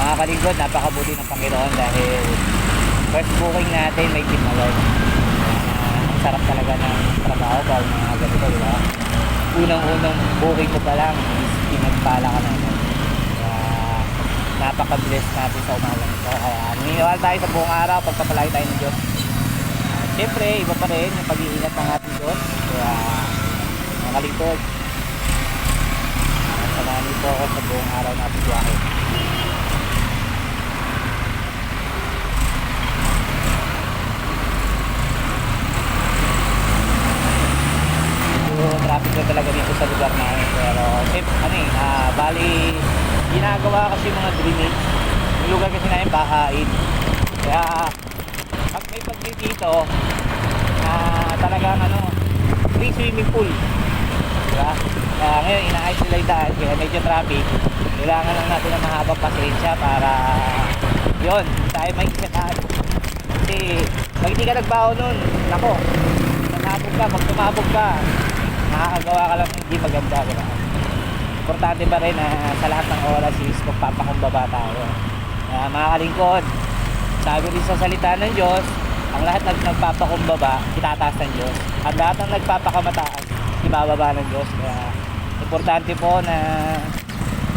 Mga kalingkod, napakabuti ng Panginoon dahil first booking natin may team agad. Ang sarap talaga ng trabaho pag mga ganito, di ba? Unang-unang booking ko pa lang is pinagpala ka naman. Kaya napaka-bless natin sa umaga nito. Kaya naniniwala tayo sa buong araw, pagpapalagi tayo ng Diyos. Siyempre, iba pa rin yung pag-iingat ng ating Diyos. Kaya mga kalingkod, samahan nito ako sa buong araw natin buhay. Traffic na talaga dito sa lugar namin, pero bali ginagawa kasi mga drainage yung lugar kasi namin bahain, kaya pag may pag dito talagang free swimming pool, diba? Kaya ngayon inaayos nila yung daan, kaya medyo traffic, kailangan lang natin ng mahabang pasensya para yun, tayo may isataan. Kasi pag hindi ka nagbaho nun, nako, nasabog ka, pag tumabog ka, nakakagawa ka lang hindi maganda, diba? Importante ba rin na sa lahat ng oras is magpapakumbaba tayo. Mga kalingkod, sabi rin sa salita ng Diyos, ang lahat ng nagpapakumbaba, itataas ng Diyos. At lahat ng nagpapakamataas, ibababa ng Diyos. Kaya importante po na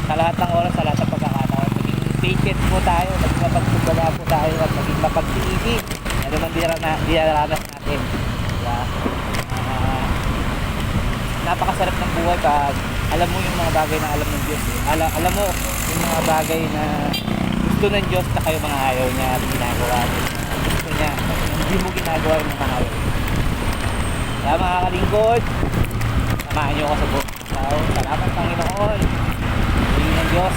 sa lahat ng oras, sa lahat ng pagkakataon, maging patient po tayo, maging mapagkumbaba po tayo, at maging mapagtiigin. Ano man dinaranas natin. Diba? Napakasarap ng buhay pag alam mo yung mga bagay na alam ng Diyos. Alam mo yung mga bagay na gusto ng Diyos na kayo mga ayaw niya ginagawa. Gusto niya, hindi mo ginagawa yung mga ayaw. Kaya mga kalingkod, samahan niyo ako sa buong araw. Salamat Panginoon. Hindi ng Diyos.